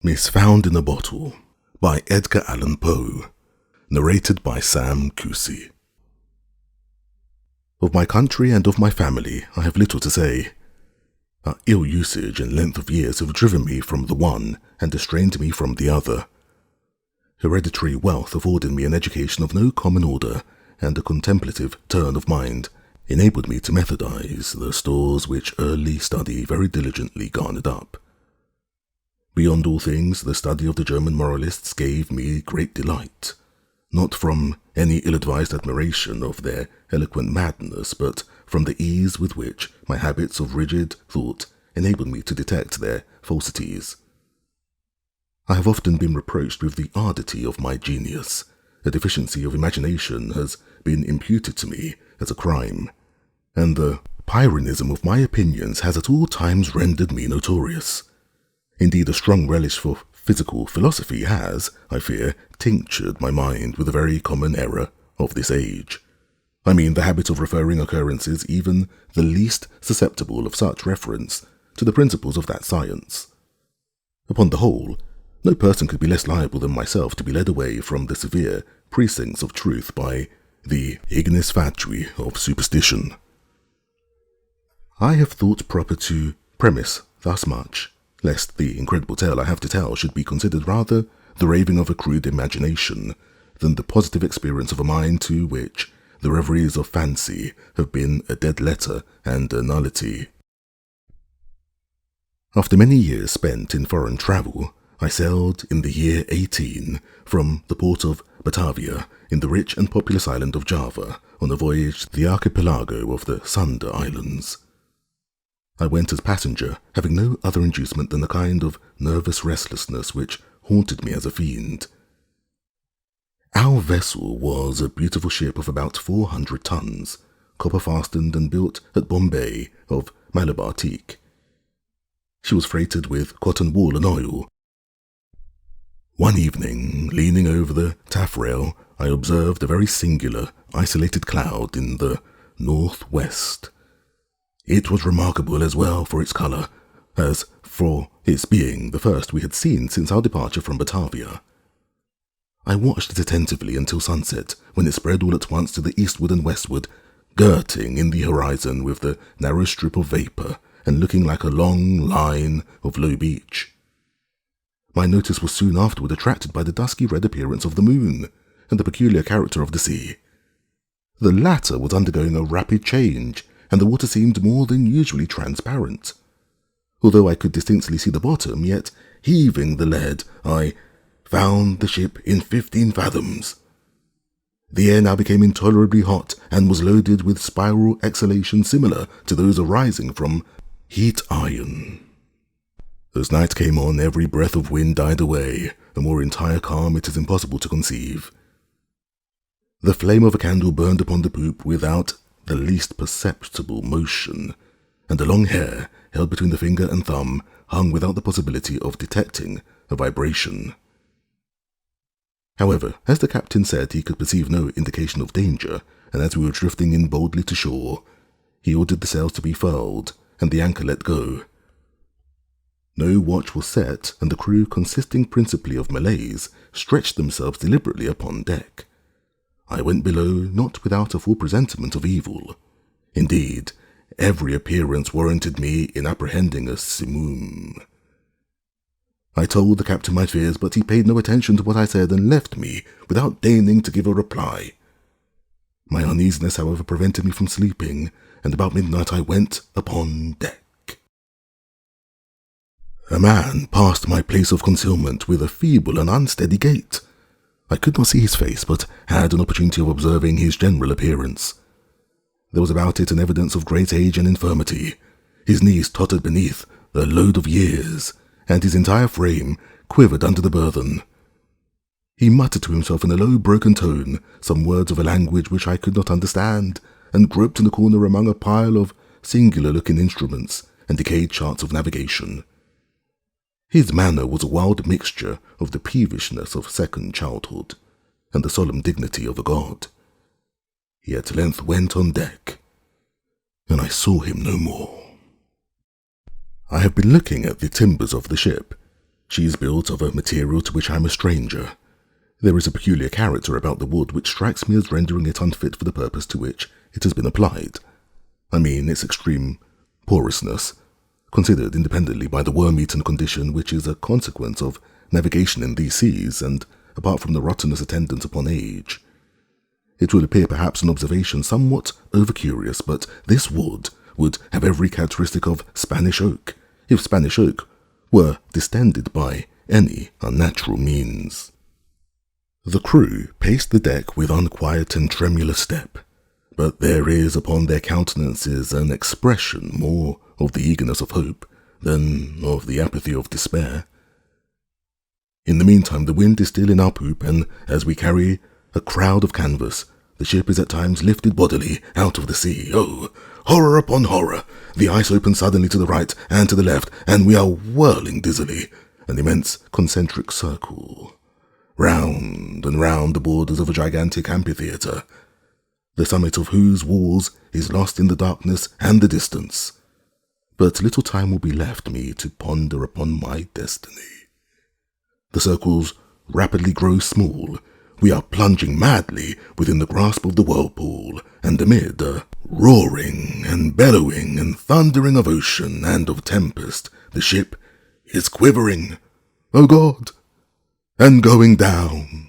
Misfound in a Bottle by Edgar Allan Poe, narrated by Kusi. Of my country and of my family I have little to say. Our ill usage and length of years have driven me from the one and estranged me from the other. Hereditary wealth afforded me an education of no common order, and a contemplative turn of mind enabled me to methodize the stores which early study very diligently garnered up. Beyond all things, the study of the German moralists gave me great delight, not from any ill-advised admiration of their eloquent madness, but from the ease with which my habits of rigid thought enabled me to detect their falsities. I have often been reproached with the ardity of my genius. A deficiency of imagination has been imputed to me as a crime, and the Pyrrhonism of my opinions has at all times rendered me notorious. Indeed, a strong relish for physical philosophy has, I fear, tinctured my mind with a very common error of this age. I mean the habit of referring occurrences, even the least susceptible of such reference, to the principles of that science. Upon the whole, no person could be less liable than myself to be led away from the severe precincts of truth by the ignis fatui of superstition. I have thought proper to premise thus much, lest the incredible tale I have to tell should be considered rather the raving of a crude imagination than the positive experience of a mind to which the reveries of fancy have been a dead letter and a nullity. After many years spent in foreign travel, I sailed in the year 18 from the port of Batavia in the rich and populous island of Java on a voyage to the archipelago of the Sunda Islands. I went as passenger, having no other inducement than a kind of nervous restlessness which haunted me as a fiend. Our vessel was a beautiful ship of about 400 tons, copper-fastened and built at Bombay of Malabar teak. She was freighted with cotton wool and oil. One evening, leaning over the taffrail, I observed a very singular, isolated cloud in the northwest. It was remarkable as well for its colour as for its being the first we had seen since our departure from Batavia. I watched it attentively until sunset, when it spread all at once to the eastward and westward, girting in the horizon with the narrow strip of vapour and looking like a long line of low beach. My notice was soon afterward attracted by the dusky red appearance of the moon and the peculiar character of the sea. The latter was undergoing a rapid change, and the water seemed more than usually transparent. Although I could distinctly see the bottom, yet, heaving the lead, I found the ship in 15 fathoms. The air now became intolerably hot, and was loaded with spiral exhalations similar to those arising from heat iron. As night came on, every breath of wind died away. A more entire calm it is impossible to conceive. The flame of a candle burned upon the poop without the least perceptible motion, and a long hair, held between the finger and thumb, hung without the possibility of detecting a vibration. However, as the captain said he could perceive no indication of danger, and as we were drifting in boldly to shore, he ordered the sails to be furled and the anchor let go. No watch was set, and the crew, consisting principally of Malays, stretched themselves deliberately upon deck. I went below, not without a full presentiment of evil. Indeed, every appearance warranted me in apprehending a simoom. I told the captain my fears, but he paid no attention to what I said and left me without deigning to give a reply. My uneasiness, however, prevented me from sleeping, and about midnight I went upon deck. A man passed my place of concealment with a feeble and unsteady gait. I could not see his face, but had an opportunity of observing his general appearance. There was about it an evidence of great age and infirmity. His knees tottered beneath the load of years, and his entire frame quivered under the burthen. He muttered to himself in a low, broken tone some words of a language which I could not understand, and groped in a corner among a pile of singular-looking instruments and decayed charts of navigation. His manner was a wild mixture of the peevishness of second childhood and the solemn dignity of a god. He at length went on deck, and I saw him no more. I have been looking at the timbers of the ship, She is built of a material to which I am a stranger. There is a peculiar character about the wood which strikes me as rendering it unfit for the purpose to which it has been applied. I mean its extreme porousness, considered independently by the worm-eaten condition which is a consequence of navigation in these seas, and apart from the rottenness attendant upon age. It will appear perhaps an observation somewhat over-curious, but this wood would have every characteristic of Spanish oak, if Spanish oak were distended by any unnatural means. The crew paced the deck with unquiet and tremulous step, but there is upon their countenances an expression more of the eagerness of hope than of the apathy of despair. In the meantime, the wind is still in our poop, and as we carry a crowd of canvas, the ship is at times lifted bodily out of the sea. Oh, horror upon horror! The ice opens suddenly to the right and to the left, and we are whirling dizzily, an immense concentric circle, round and round the borders of a gigantic amphitheatre, the summit of whose walls is lost in the darkness and the distance. But little time will be left me to ponder upon my destiny. The circles rapidly grow small. We are plunging madly within the grasp of the whirlpool, and amid a roaring and bellowing and thundering of ocean and of tempest, the ship is quivering, oh God, and going down.